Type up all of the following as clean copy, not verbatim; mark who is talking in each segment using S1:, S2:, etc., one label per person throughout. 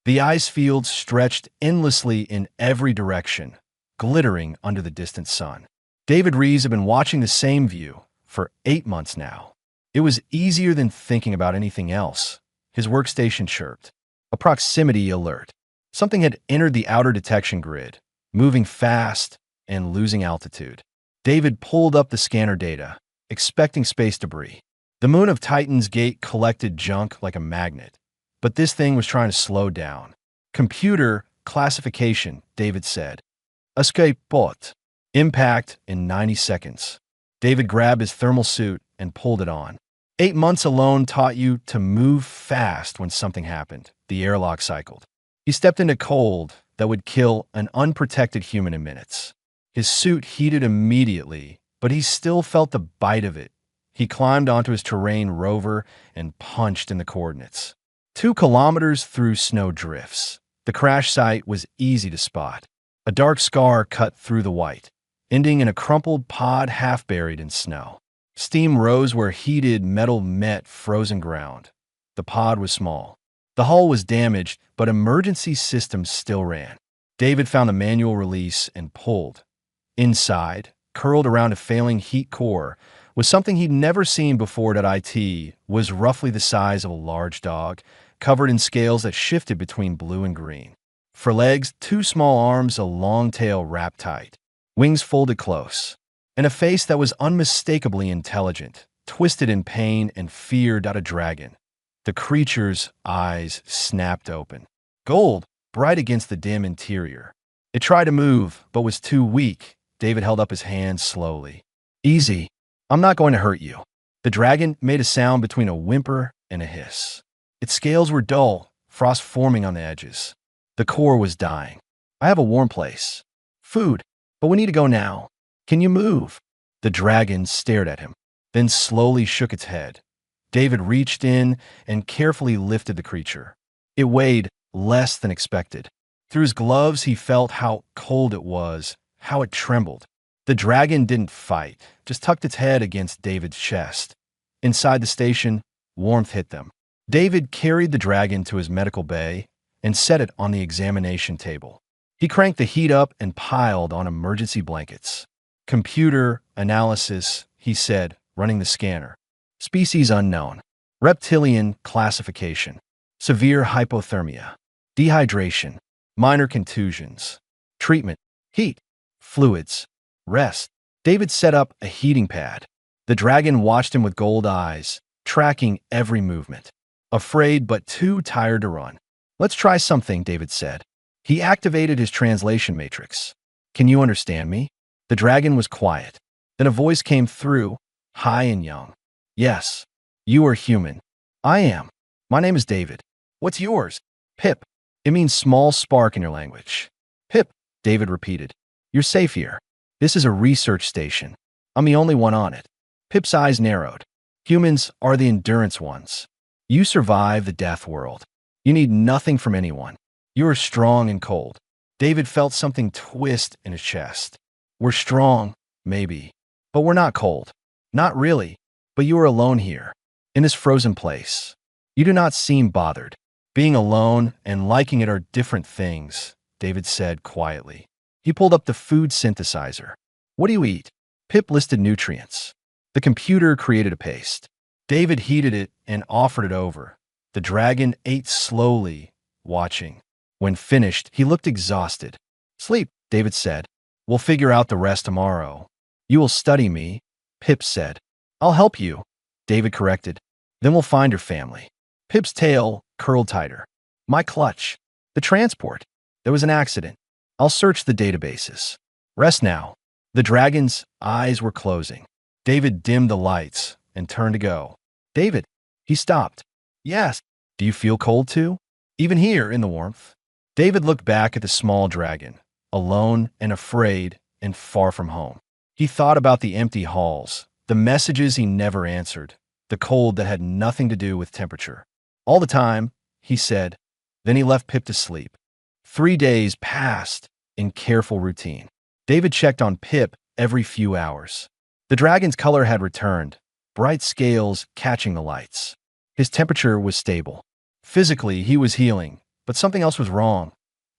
S1: The ice field stretched endlessly in every direction, glittering under the distant sun. David Rees had been watching the same view for 8 months now. It was easier than thinking about anything else. His workstation chirped. A proximity alert. Something had entered the outer detection grid, moving fast and losing altitude. David pulled up the scanner data, expecting space debris. The moon of Titan's Gate collected junk like a magnet, but this thing was trying to slow down. Computer classification, David said. Escape pod. Impact in 90 seconds. David grabbed his thermal suit and pulled it on. 8 months alone taught you to move fast when something happened, the airlock cycled. He stepped into cold that would kill an unprotected human in minutes. His suit heated immediately, but he still felt the bite of it. He climbed onto his terrain rover and punched in the coordinates. 2 kilometers through snow drifts. The crash site was easy to spot. A dark scar cut through the white, ending in a crumpled pod half buried in snow. Steam rose where heated metal met frozen ground. The pod was small. The hull was damaged, but emergency systems still ran. David found a manual release and pulled. Inside, curled around a failing heat core, was something he'd never seen before. It was roughly the size of a large dog, covered in scales that shifted between blue and green. For legs, 2 small arms, a long tail wrapped tight, wings folded close, and a face that was unmistakably intelligent, twisted in pain and fear. A dragon. The creature's eyes snapped open. Gold, bright against the dim interior. It tried to move, but was too weak. David held up his hand slowly. Easy. I'm not going to hurt you. The dragon made a sound between a whimper and a hiss. Its scales were dull, frost forming on the edges. The core was dying. I have a warm place. Food, but we need to go now. Can you move? The dragon stared at him, then slowly shook its head. David reached in and carefully lifted the creature. It weighed less than expected. Through his gloves, he felt how cold it was, how it trembled. The dragon didn't fight, just tucked its head against David's chest. Inside the station, warmth hit them. David carried the dragon to his medical bay and set it on the examination table. He cranked the heat up and piled on emergency blankets. Computer analysis, he said, running the scanner. Species unknown. Reptilian classification. Severe hypothermia. Dehydration. Minor contusions. Treatment. Heat. Fluids. Rest. David set up a heating pad. The dragon watched him with gold eyes, tracking every movement. Afraid but too tired to run. Let's try something, David said. He activated his translation matrix. Can you understand me? The dragon was quiet. Then a voice came through, high and young. Yes, you are human. I am. My name is David. What's yours? Pip. It means small spark in your language. Pip, David repeated. You're safe here. This is a research station. I'm the only one on it. Pip's eyes narrowed. Humans are the endurance ones. You survive the death world. You need nothing from anyone. You are strong and cold. David felt something twist in his chest. We're strong, maybe, but we're not cold. Not really, but you are alone here, in this frozen place. You do not seem bothered. Being alone and liking it are different things, David said quietly. He pulled up the food synthesizer. What do you eat? Pip listed nutrients. The computer created a paste. David heated it and offered it over. The dragon ate slowly, watching. When finished, he looked exhausted. Sleep, David said. We'll figure out the rest tomorrow. You will study me, Pip said. I'll help you, David corrected. Then we'll find your family. Pip's tail curled tighter. My clutch. The transport. There was an accident. I'll search the databases. Rest now. The dragon's eyes were closing. David dimmed the lights and turned to go. David. He stopped. Yes. Do you feel cold too? Even here in the warmth? David looked back at the small dragon, alone and afraid and far from home. He thought about the empty halls, the messages he never answered, the cold that had nothing to do with temperature. All the time, he said. Then he left Pip to sleep. 3 days passed in careful routine. David checked on Pip every few hours. The dragon's color had returned, bright scales catching the lights. His temperature was stable. Physically, he was healing, But something else was wrong.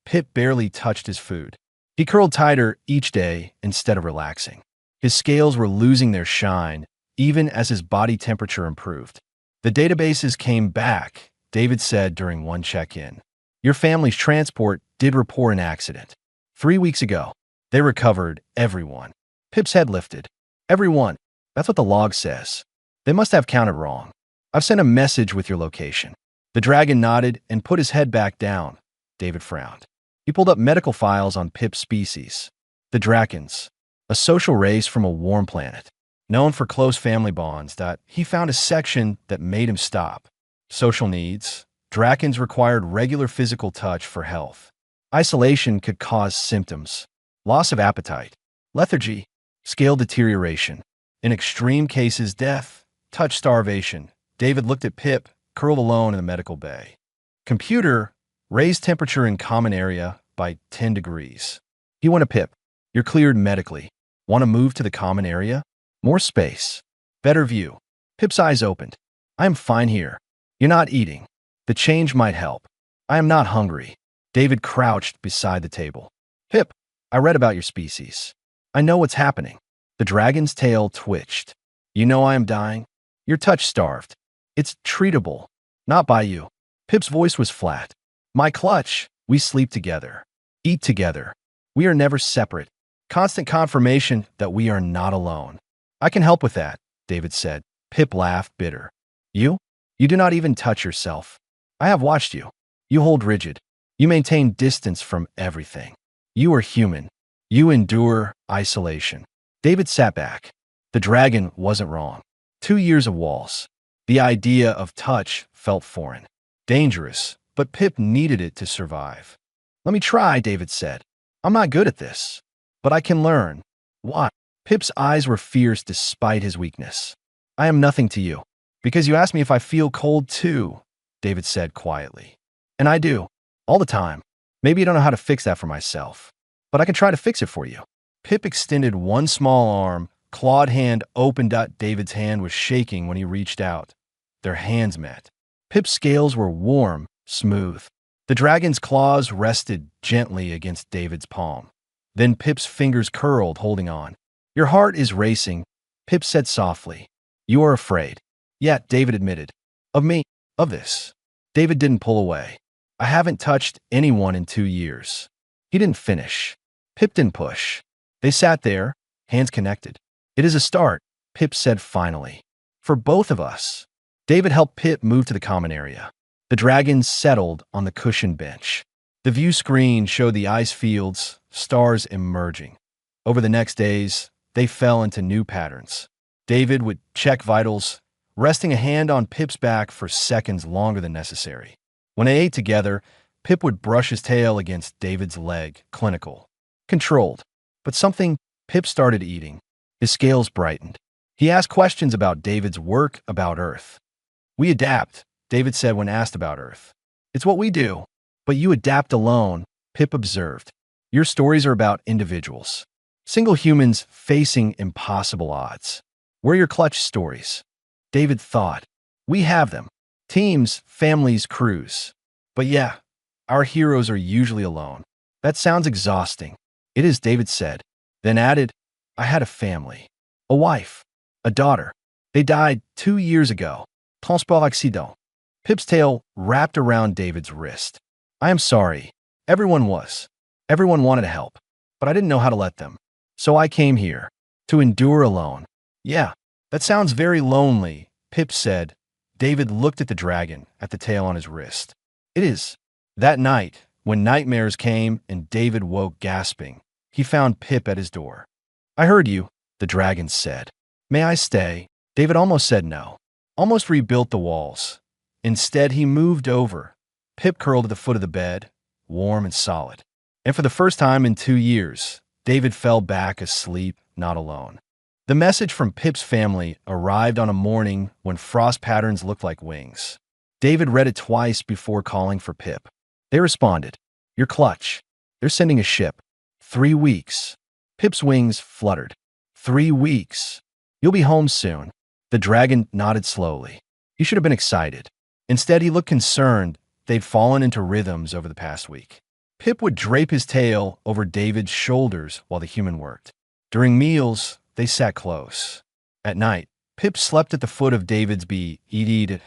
S1: Pip barely touched his food. He curled tighter each day instead of relaxing. His scales were losing their shine, even as his body temperature improved. The databases came back, David said during one check-in. Your family's transport did report an accident. 3 weeks ago, they recovered everyone. Pip's head lifted. Everyone. That's what the log says. They must have counted wrong. I've sent a message with your location. The dragon nodded and put his head back down. David frowned. He pulled up medical files on Pip's species. The Drakons, a social race from a warm planet. Known for close family bonds, he found a section that made him stop. Social needs. Drakons required regular physical touch for health. Isolation could cause symptoms. Loss of appetite. Lethargy. Scale deterioration. In extreme cases, death. Touch starvation. David looked at Pip, curled alone in the medical bay. Computer. Raised temperature in common area by 10 degrees. He went to Pip. You're cleared medically. Want to move to the common area? More space. Better view. Pip's eyes opened. I am fine here. You're not eating. The change might help. I am not hungry. David crouched beside the table. Pip, I read about your species. I know what's happening. The dragon's tail twitched. You know I am dying? You're touch-starved. It's treatable. Not by you. Pip's voice was flat. My clutch. We sleep together. Eat together. We are never separate. Constant confirmation that we are not alone. I can help with that, David said. Pip laughed, bitter. You? You do not even touch yourself. I have watched you. You hold rigid. You maintain distance from everything. You are human. You endure isolation. David sat back. The dragon wasn't wrong. 2 years of walls. The idea of touch felt foreign. Dangerous, but Pip needed it to survive. Let me try, David said. I'm not good at this, but I can learn. Why? Pip's eyes were fierce despite his weakness. I am nothing to you. Because you asked me if I feel cold too, David said quietly. And I do. All the time. Maybe you don't know how to fix that for myself, but I can try to fix it for you. Pip extended one small arm, clawed hand opened. David's hand was shaking when he reached out. Their hands met. Pip's scales were warm, smooth. The dragon's claws rested gently against David's palm. Then Pip's fingers curled, holding on. Your heart is racing, Pip said softly. You are afraid. Yet, David admitted. Of me, of this. David didn't pull away. I haven't touched anyone in 2 years. He didn't finish. Pip didn't push. They sat there, hands connected. It is a start, Pip said finally. For both of us. David helped Pip move to the common area. The dragons settled on the cushioned bench. The view screen showed the ice fields, stars emerging. Over the next days, they fell into new patterns. David would check vitals, resting a hand on Pip's back for seconds longer than necessary. When they ate together, Pip would brush his tail against David's leg, clinical. Controlled. But something, Pip started eating. His scales brightened. He asked questions about David's work, about Earth. We adapt, David said when asked about Earth. It's what we do. But you adapt alone, Pip observed. Your stories are about individuals. Single humans facing impossible odds. We're your clutch stories. David thought. We have them. Teams, families, crews. But yeah, our heroes are usually alone. That sounds exhausting. It is, David said. Then added, I had a family. A wife. A daughter. They died 2 years ago. Transport accident. Pip's tail wrapped around David's wrist. I am sorry. Everyone was. Everyone wanted to help. But I didn't know how to let them. So I came here. To endure alone. Yeah, that sounds very lonely, Pip said. David looked at the dragon, at the tail on his wrist. It is. That night, when nightmares came and David woke gasping, he found Pip at his door. I heard you, the dragon said. May I stay? David almost said no. Almost rebuilt the walls. Instead, he moved over. Pip curled at the foot of the bed, warm and solid. And for the first time in 2 years, David fell back asleep, not alone. The message from Pip's family arrived on a morning when frost patterns looked like wings. David read it twice before calling for Pip. They responded, Your clutch. They're sending a ship. 3 weeks. Pip's wings fluttered. 3 weeks. You'll be home soon. The dragon nodded slowly. He should have been excited. Instead, he looked concerned, they'd fallen into rhythms over the past week. Pip would drape his tail over David's shoulders while the human worked. During meals, they sat close. At night, Pip slept at the foot of David's bed.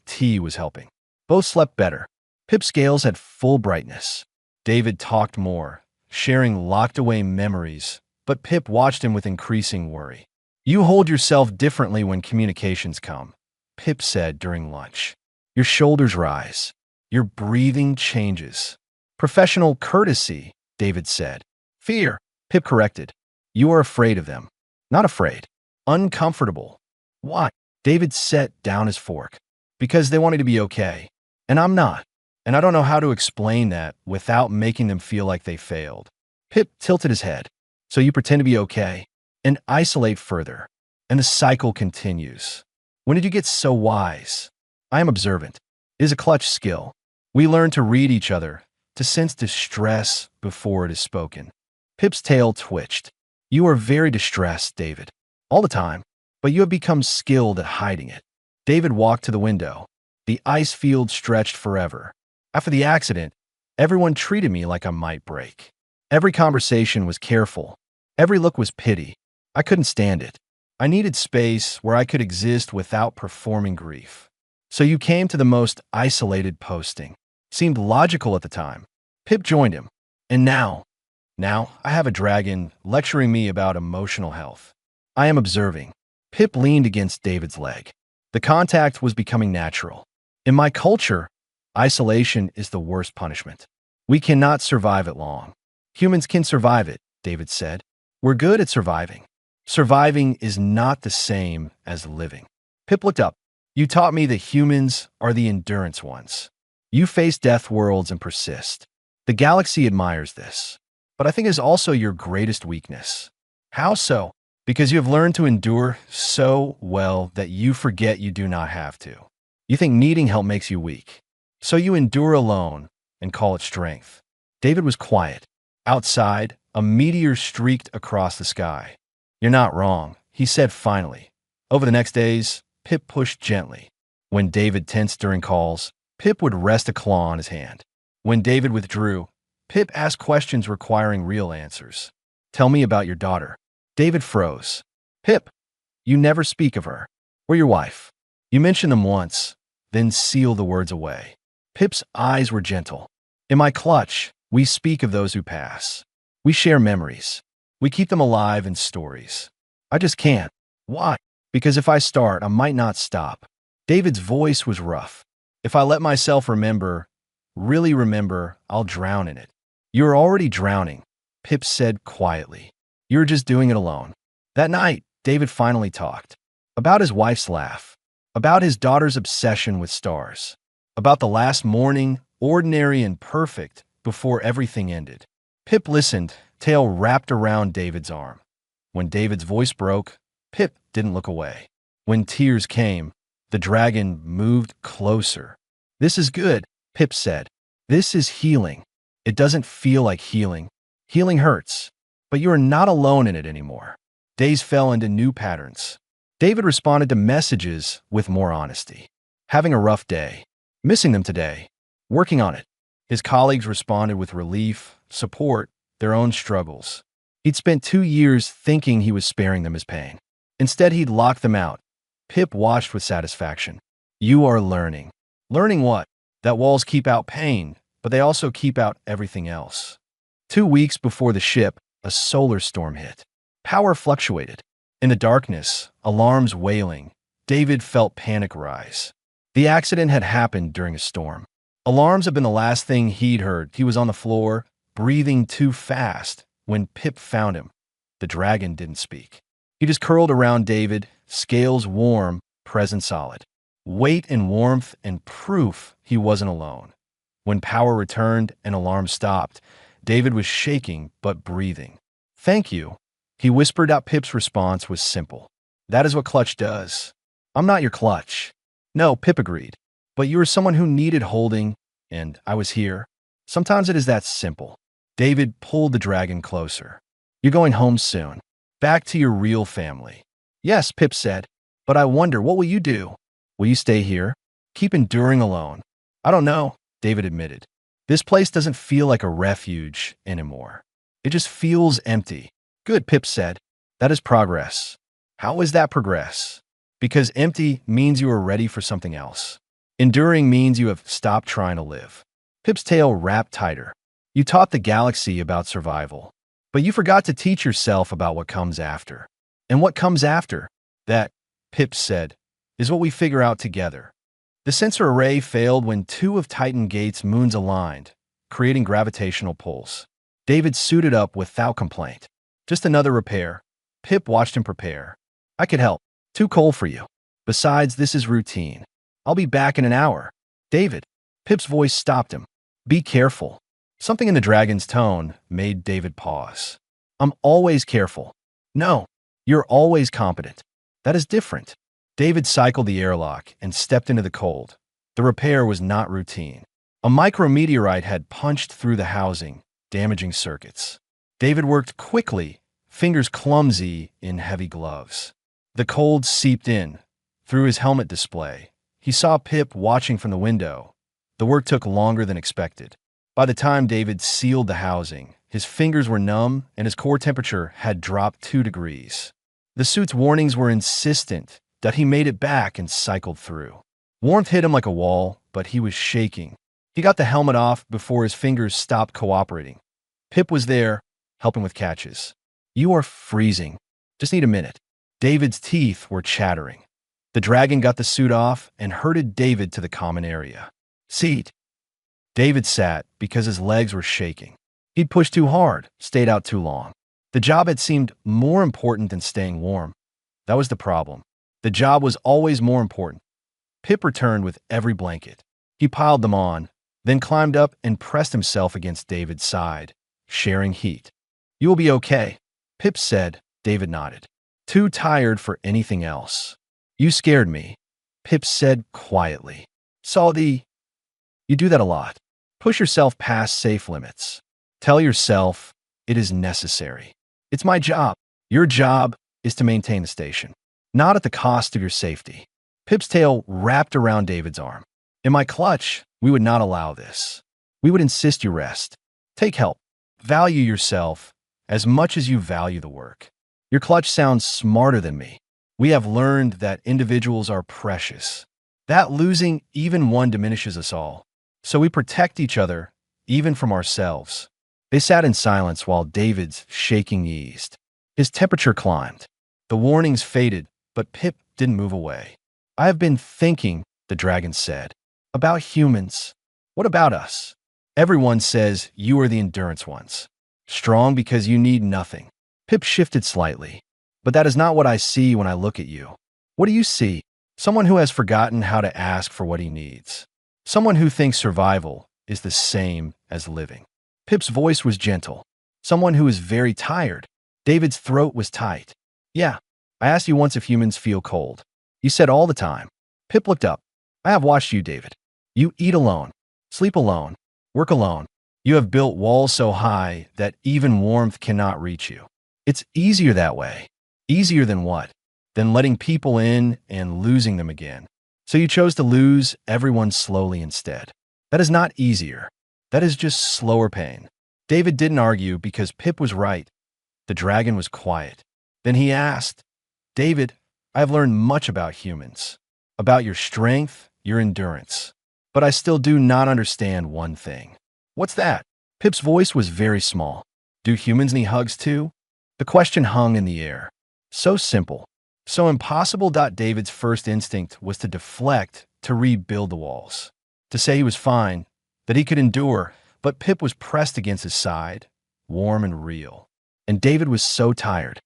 S1: Tea was helping. Both slept better. Pip's scales had full brightness. David talked more, sharing locked-away memories, but Pip watched him with increasing worry. "You hold yourself differently when communications come," Pip said during lunch. "Your shoulders rise. Your breathing changes." "Professional courtesy," David said. "Fear," Pip corrected. "You are afraid of them." "Not afraid. Uncomfortable." "Why?" David set down his fork. "Because they wanted to be okay. And I'm not. And I don't know how to explain that without making them feel like they failed." Pip tilted his head. "So you pretend to be okay and isolate further. And the cycle continues. When did you get so wise?" "I am observant. It is a clutch skill. We learn to read each other, to sense distress before it is spoken." Pip's tail twitched. "You are very distressed, David. All the time. But you have become skilled at hiding it." David walked to the window. The ice field stretched forever. "After the accident, everyone treated me like I might break. Every conversation was careful. Every look was pity. I couldn't stand it. I needed space where I could exist without performing grief. So you came to the most isolated posting. Seemed logical at the time." Pip joined him. "And now I have a dragon lecturing me about emotional health. I am observing." Pip leaned against David's leg. The contact was becoming natural. "In my culture, isolation is the worst punishment. We cannot survive it long." "Humans can survive it," David said. "We're good at surviving." "Surviving is not the same as living." Pip looked up. "You taught me that humans are the endurance ones. You face death worlds and persist. The galaxy admires this. But I think it is also your greatest weakness." "How so?" "Because you have learned to endure so well that you forget you do not have to. You think needing help makes you weak. So you endure alone and call it strength." David was quiet. Outside, a meteor streaked across the sky. "You're not wrong," he said finally. Over the next days, Pip pushed gently. When David tensed during calls, Pip would rest a claw on his hand. When David withdrew, Pip asked questions requiring real answers. "Tell me about your daughter." David froze. "Pip, you never speak of her. Or your wife. You mention them once, then seal the words away." Pip's eyes were gentle. "In my clutch, we speak of those who pass. We share memories. We keep them alive in stories. I just can't." "Why?" "Because if I start, I might not stop." David's voice was rough. "If I let myself remember, really remember, I'll drown in it." "You're already drowning," Pip said quietly. "You're just doing it alone." That night, David finally talked. About his wife's laugh. About his daughter's obsession with stars. About the last morning, ordinary and perfect, before everything ended. Pip listened, tail wrapped around David's arm. When David's voice broke, Pip didn't look away. When tears came, the dragon moved closer. "This is good," Pip said. "This is healing. It doesn't feel like healing. Healing hurts, but you are not alone in it anymore." Days fell into new patterns. David responded to messages with more honesty. "Having a rough day. Missing them today. Working on it." His colleagues responded with relief, support, their own struggles. He'd spent 2 years thinking he was sparing them his pain. Instead, he'd locked them out. Pip watched with satisfaction. "You are learning." "Learning what?" "That walls keep out pain, but they also keep out everything else." 2 weeks before the ship, a solar storm hit. Power fluctuated. In the darkness, alarms wailing, David felt panic rise. The accident had happened during a storm. Alarms had been the last thing he'd heard. He was on the floor, breathing too fast, when Pip found him. The dragon didn't speak. He just curled around David, scales warm, present solid. Weight and warmth and proof he wasn't alone. When power returned and alarms stopped, David was shaking but breathing. "Thank you," he whispered out. Pip's response was simple. "That is what clutch does." "I'm not your clutch." "No," Pip agreed. "But you were someone who needed holding, and I was here. Sometimes it is that simple." David pulled the dragon closer. "You're going home soon. Back to your real family." "Yes," Pip said. "But I wonder, what will you do? Will you stay here? Keep enduring alone?" "I don't know. David admitted. This place doesn't feel like a refuge anymore. It just feels empty. Good, Pip said. That is progress. How is that progress? Because empty means you are ready for something else. Enduring means you have stopped trying to live. Pip's tail wrapped tighter. You taught the galaxy about survival, but you forgot to teach yourself about what comes after. And what comes after? That, Pip said, is what we figure out together. The sensor array failed when two of Titan Gate's moons aligned, creating gravitational pulls. David suited up without complaint. Just another repair. Pip watched him prepare. I could help. Too cold for you. Besides, this is routine. I'll be back in an hour. David. Pip's voice stopped him. Be careful. Something in the dragon's tone made David pause. I'm always careful. No, you're always competent. That is different. David cycled the airlock and stepped into the cold. The repair was not routine. A micrometeorite had punched through the housing, damaging circuits. David worked quickly, fingers clumsy in heavy gloves. The cold seeped in. Through his helmet display, he saw Pip watching from the window. The work took longer than expected. By the time David sealed the housing, his fingers were numb and his core temperature had dropped 2 degrees. The suit's warnings were insistent that he made it back and cycled through. Warmth hit him like a wall, but he was shaking. He got the helmet off before his fingers stopped cooperating. Pip was there, helping with catches. You are freezing. Just need a minute. David's teeth were chattering. The dragon got the suit off and herded David to the common area. Seat. David sat because his legs were shaking. He'd pushed too hard, stayed out too long. The job had seemed more important than staying warm. That was the problem. The job was always more important. Pip returned with every blanket. He piled them on, then climbed up and pressed himself against David's side, sharing heat. You will be okay, Pip said. David nodded. Too tired for anything else. You scared me, Pip said quietly. You do that a lot. Push yourself past safe limits. Tell yourself it is necessary. It's my job. Your job is to maintain the station, not at the cost of your safety. Pip's tail wrapped around David's arm. In my clutch, we would not allow this. We would insist you rest. Take help. Value yourself as much as you value the work. Your clutch sounds smarter than me. We have learned that individuals are precious, that losing even one diminishes us all. So we protect each other, even from ourselves. They sat in silence while David's shaking eased. His temperature climbed. The warnings faded, but Pip didn't move away. I have been thinking, the dragon said, about humans. What about us? Everyone says you are the endurance ones. Strong because you need nothing. Pip shifted slightly. But that is not what I see when I look at you. What do you see? Someone who has forgotten how to ask for what he needs. Someone who thinks survival is the same as living. Pip's voice was gentle. Someone who is very tired. David's throat was tight. Yeah, I asked you once if humans feel cold. You said all the time. Pip looked up. I have watched you, David. You eat alone, sleep alone, work alone. You have built walls so high that even warmth cannot reach you. It's easier that way. Easier than what? Than letting people in and losing them again. So you chose to lose everyone slowly instead. That is not easier. That is just slower pain. David didn't argue because Pip was right. The dragon was quiet. Then he asked, David, I have learned much about humans, about your strength, your endurance. But I still do not understand one thing. What's that? Pip's voice was very small. Do humans need hugs too? The question hung in the air. So simple. So impossible. David's first instinct was to deflect, to rebuild the walls, to say he was fine, that he could endure, but Pip was pressed against his side, warm and real. And David was so tired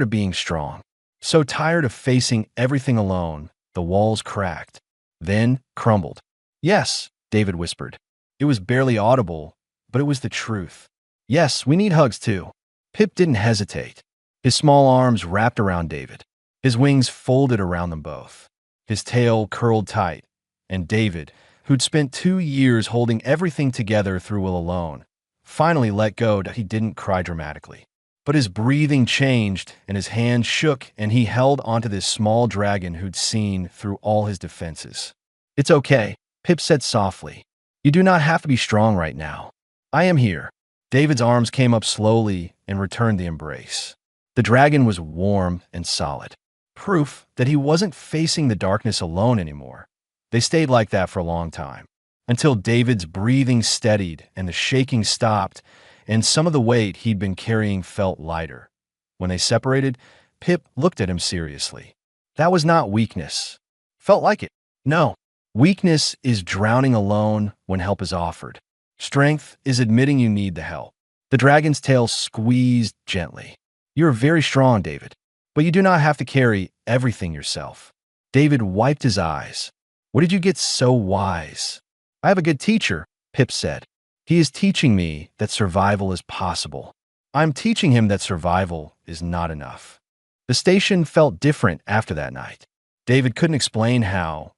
S1: of being strong, so tired of facing everything alone. The walls cracked, then crumbled. Yes, David whispered. It was barely audible, but it was the truth. Yes, we need hugs too. Pip didn't hesitate. His small arms wrapped around David. His wings folded around them both. His tail curled tight. And David, who'd spent 2 years holding everything together through will alone, finally let go. He didn't cry dramatically. But his breathing changed, and his hand shook, and he held onto this small dragon who'd seen through all his defenses. It's okay, Pip said softly. You do not have to be strong right now. I am here. David's arms came up slowly and returned the embrace. The dragon was warm and solid. Proof that he wasn't facing the darkness alone anymore. They stayed like that for a long time, until David's breathing steadied and the shaking stopped, and some of the weight he'd been carrying felt lighter. When they separated, Pip looked at him seriously. That was not weakness. Felt like it. No. Weakness is drowning alone when help is offered. Strength is admitting you need the help. The dragon's tail squeezed gently. You are very strong, David, but you do not have to carry everything yourself. David wiped his eyes. What did you get so wise? I have a good teacher, Pip said. He is teaching me that survival is possible. I'm teaching him that survival is not enough. The station felt different after that night. David couldn't explain how,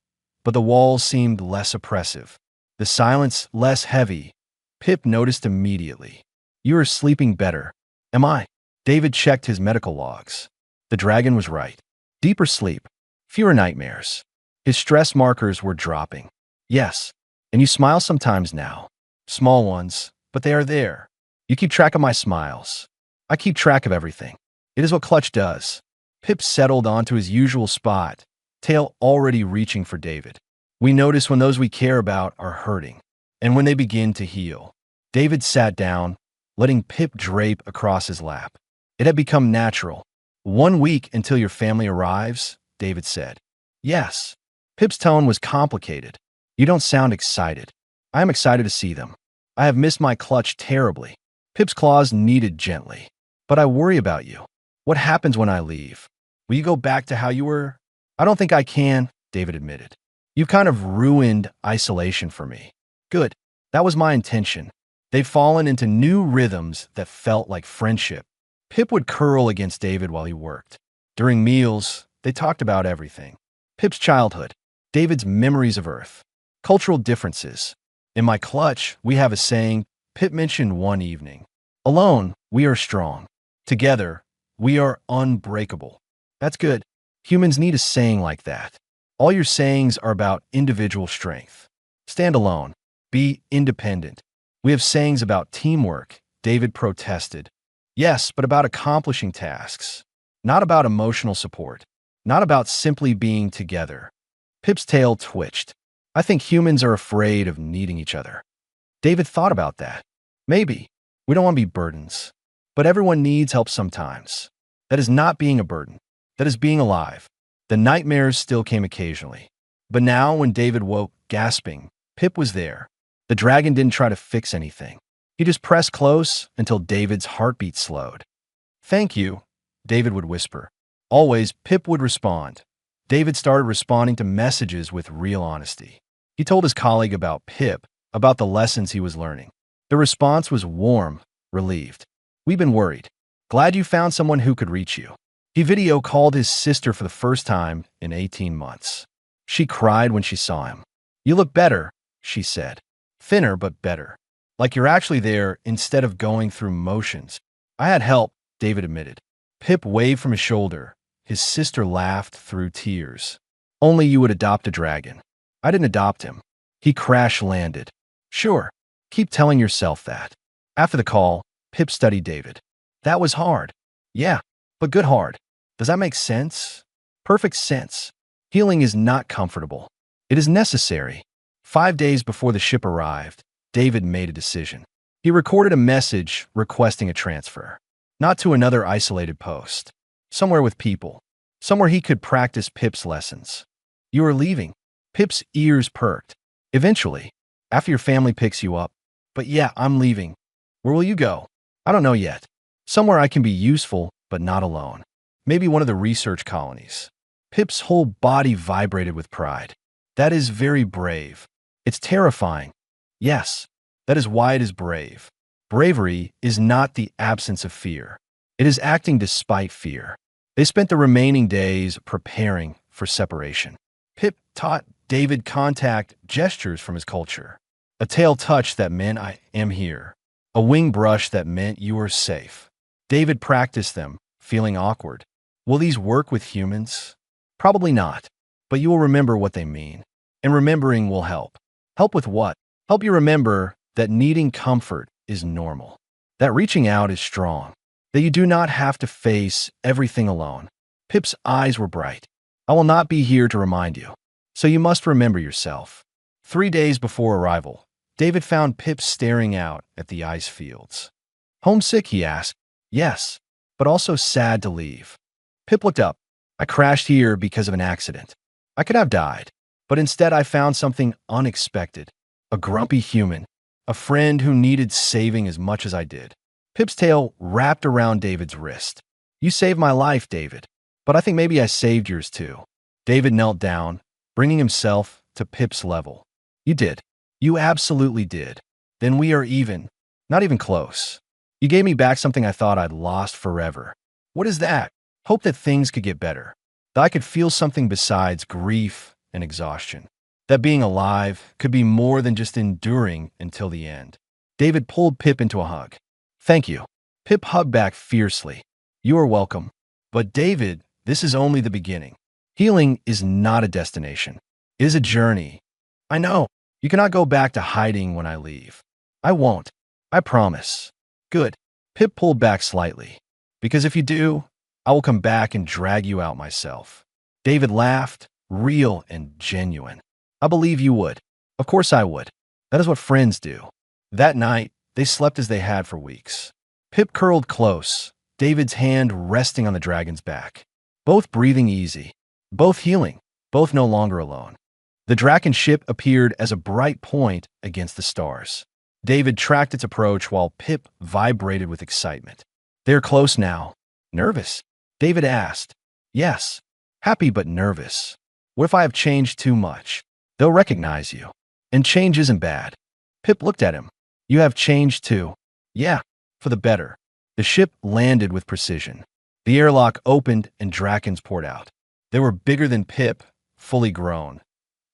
S1: but the walls seemed less oppressive, the silence less heavy. Pip noticed immediately. You are sleeping better. Am I? David checked his medical logs. The dragon was right. Deeper sleep, fewer nightmares. His stress markers were dropping. Yes, and you smile sometimes now. Small ones, but they are there. You keep track of my smiles. I keep track of everything. It is what Clutch does. Pip settled onto his usual spot, tail already reaching for David. We notice when those we care about are hurting, and when they begin to heal. David sat down, letting Pip drape across his lap. It had become natural. 1 week until your family arrives, David said. Yes. Pip's tone was complicated. You don't sound excited. I am excited to see them. I have missed my Clutch terribly. Pip's claws kneaded gently. But I worry about you. What happens when I leave? Will you go back to how you were? I don't think I can, David admitted. You've kind of ruined isolation for me. Good. That was my intention. They've fallen into new rhythms that felt like friendship. Pip would curl against David while he worked. During meals, they talked about everything. Pip's childhood, David's memories of Earth, cultural differences. In my Clutch, we have a saying, Pip mentioned one evening. Alone, we are strong. Together, we are unbreakable. That's good. Humans need a saying like that. All your sayings are about individual strength. Stand alone. Be independent. We have sayings about teamwork, David protested. Yes, but about accomplishing tasks. Not about emotional support. Not about simply being together. Pip's tail twitched. I think humans are afraid of needing each other. David thought about that. Maybe. We don't want to be burdens. But everyone needs help sometimes. That is not being a burden. That is being alive. The nightmares still came occasionally. But now, when David woke, gasping, Pip was there. The dragon didn't try to fix anything. He just pressed close until David's heartbeat slowed. Thank you, David would whisper. Always, Pip would respond. David started responding to messages with real honesty. He told his colleague about Pip, about the lessons he was learning. The response was warm, relieved. We've been worried. Glad you found someone who could reach you. He video called his sister for the first time in 18 months. She cried when she saw him. You look better, she said. Thinner, but better. Like you're actually there instead of going through motions. I had help, David admitted. Pip waved from his shoulder. His sister laughed through tears. Only you would adopt a dragon. I didn't adopt him. He crash-landed. Sure, keep telling yourself that. After the call, Pip studied David. That was hard. Yeah, but good hard. Does that make sense? Perfect sense. Healing is not comfortable. It is necessary. 5 days before the ship arrived, David made a decision. He recorded a message requesting a transfer. Not to another isolated post. Somewhere with people. Somewhere he could practice Pip's lessons. You are leaving. Pip's ears perked. Eventually. After your family picks you up. But yeah, I'm leaving. Where will you go? I don't know yet. Somewhere I can be useful, but not alone. Maybe one of the research colonies. Pip's whole body vibrated with pride. That is very brave. It's terrifying. Yes, that is why it is brave. Bravery is not the absence of fear. It is acting despite fear. They spent the remaining days preparing for separation. Pip taught David contact gestures from his culture. A tail touch that meant I am here. A wing brush that meant you are safe. David practiced them, feeling awkward. Will these work with humans? Probably not. But you will remember what they mean. And remembering will help. Help with what? help you remember that needing comfort is normal, that reaching out is strong, that you do not have to face everything alone. Pip's eyes were bright. I will not be here to remind you, so you must remember yourself. 3 days before arrival, David found Pip staring out at the ice fields. Homesick, he asked. Yes, but also sad to leave. Pip looked up. I crashed here because of an accident. I could have died, but instead I found something unexpected. A grumpy human, a friend who needed saving as much as I did. Pip's tail wrapped around David's wrist. You saved my life, David, but I think maybe I saved yours too. David knelt down, bringing himself to Pip's level. You did. You absolutely did. Then we are even. Not even close. You gave me back something I thought I'd lost forever. What is that? Hope that things could get better. That I could feel something besides grief and exhaustion. That being alive could be more than just enduring until the end. David pulled Pip into a hug. Thank you. Pip hugged back fiercely. You are welcome. But David, this is only the beginning. Healing is not a destination. It is a journey. I know. You cannot go back to hiding when I leave. I won't. I promise. Good. Pip pulled back slightly. Because if you do, I will come back and drag you out myself. David laughed, real and genuine. I believe you would. Of course I would. That is what friends do. That night, they slept as they had for weeks. Pip curled close, David's hand resting on the dragon's back. Both breathing easy. Both healing. Both no longer alone. The Draken ship appeared as a bright point against the stars. David tracked its approach while Pip vibrated with excitement. They're close now. Nervous? David asked. Yes. Happy but nervous. What if I have changed too much? They'll recognize you. And change isn't bad. Pip looked at him. You have changed too. Yeah, for the better. The ship landed with precision. The airlock opened and Drakens poured out. They were bigger than Pip, fully grown.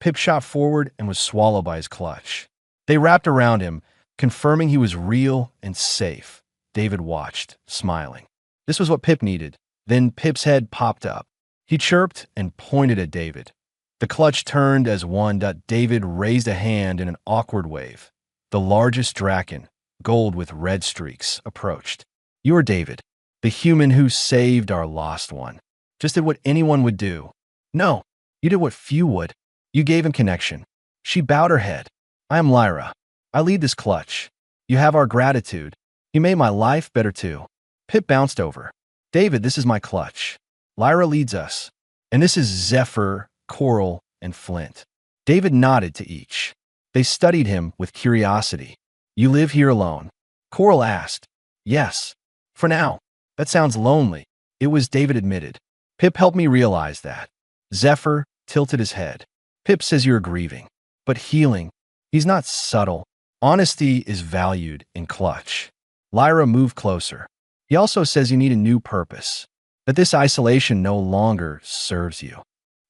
S1: Pip shot forward and was swallowed by his clutch. They wrapped around him, confirming he was real and safe. David watched, smiling. This was what Pip needed. Then Pip's head popped up. He chirped and pointed at David. The clutch turned as one. David raised a hand in an awkward wave. The largest Draken, gold with red streaks, approached. You are David, the human who saved our lost one. Just did what anyone would do. No, you did what few would. You gave him connection. She bowed her head. I am Lyra. I lead this clutch. You have our gratitude. You made my life better too. Pip bounced over. David, this is my clutch. Lyra leads us. And this is Zephyr, Coral, and Flint. David nodded to each. They studied him with curiosity. You live here alone? Coral asked. Yes. For now. That sounds lonely. It was, David admitted. Pip helped me realize that. Zephyr tilted his head. Pip says you're grieving. But healing. He's not subtle. Honesty is valued in clutch. Lyra moved closer. He also says you need a new purpose. That this isolation no longer serves you.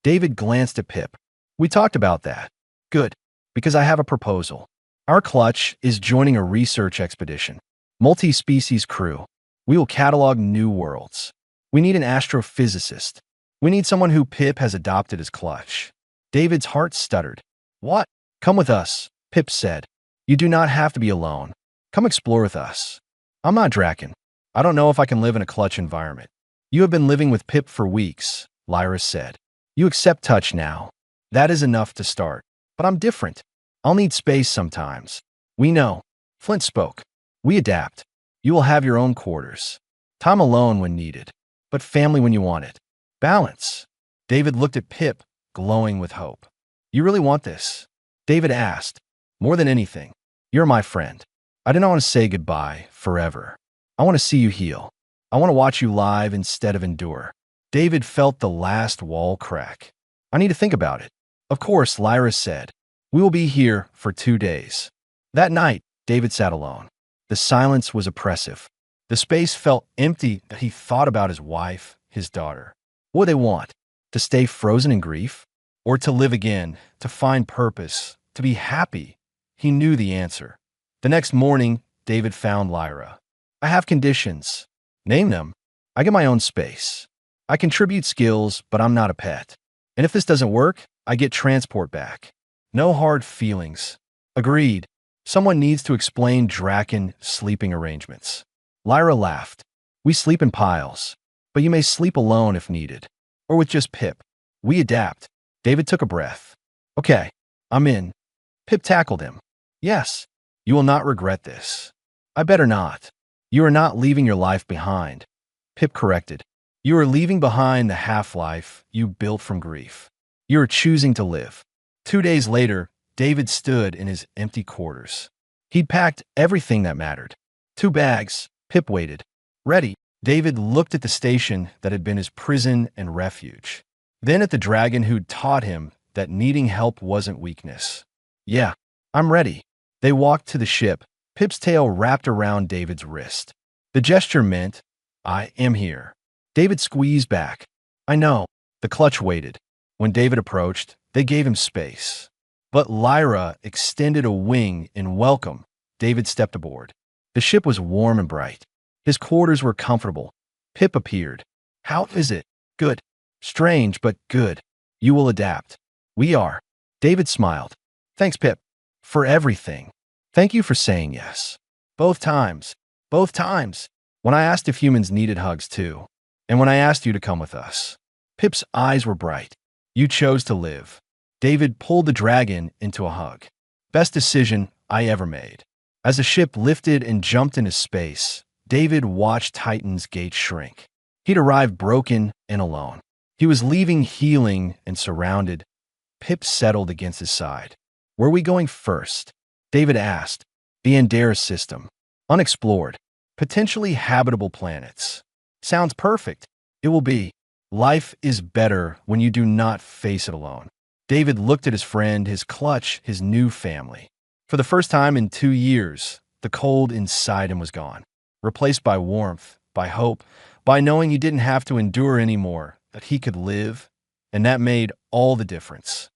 S1: David glanced at Pip. We talked about that. Good. Because I have a proposal. Our clutch is joining a research expedition. Multi-species crew. We will catalog new worlds. We need an astrophysicist. We need someone who Pip has adopted as clutch. David's heart stuttered. What? Come with us, Pip said. You do not have to be alone. Come explore with us. I'm not Draken. I don't know if I can live in a clutch environment. You have been living with Pip for weeks, Lyra said. You accept touch now. That is enough to start. But I'm different. I'll need space sometimes. We know. Flint spoke. We adapt. You will have your own quarters. Time alone when needed. But family when you want it. Balance. David looked at Pip, glowing with hope. You really want this? David asked. More than anything. You're my friend. I didn't want to say goodbye forever. I want to see you heal. I want to watch you live instead of endure. David felt the last wall crack. I need to think about it. Of course, Lyra said. We will be here for 2 days. That night, David sat alone. The silence was oppressive. The space felt empty that he thought about his wife, his daughter. What do they want? To stay frozen in grief? Or to live again, to find purpose, to be happy? He knew the answer. The next morning, David found Lyra. I have conditions. Name them. I get my own space. I contribute skills, but I'm not a pet. And if this doesn't work, I get transport back. No hard feelings. Agreed. Someone needs to explain Draken sleeping arrangements. Lyra laughed. We sleep in piles, but you may sleep alone if needed, or with just Pip. We adapt. David took a breath. Okay, I'm in. Pip tackled him. Yes, you will not regret this. I better not. You are not leaving your life behind. Pip corrected. You are leaving behind the half-life you built from grief. You are choosing to live. 2 days later, David stood in his empty quarters. He'd packed everything that mattered. 2 bags. Pip waited. Ready. David looked at the station that had been his prison and refuge. Then at the dragon who'd taught him that needing help wasn't weakness. Yeah, I'm ready. They walked to the ship, Pip's tail wrapped around David's wrist. The gesture meant, I am here. David squeezed back. I know. The clutch waited. When David approached, they gave him space. But Lyra extended a wing in welcome. David stepped aboard. The ship was warm and bright. His quarters were comfortable. Pip appeared. How is it? Good. Strange, but good. You will adapt. We are. David smiled. Thanks, Pip. For everything. Thank you for saying yes. Both times. Both times. When I asked if humans needed hugs too. And when I asked you to come with us. Pip's eyes were bright. You chose to live. David pulled the dragon into a hug. Best decision I ever made. As the ship lifted and jumped into space, David watched Titan's gate shrink. He'd arrived broken and alone. He was leaving healing and surrounded. Pip settled against his side. Where are we going first? David asked. The Andera system. Unexplored. Potentially habitable planets. Sounds perfect. It will be. Life is better when you do not face it alone. David looked at his friend, his clutch, his new family. For the first time in 2 years, the cold inside him was gone, replaced by warmth, by hope, by knowing he didn't have to endure anymore, that he could live, and that made all the difference.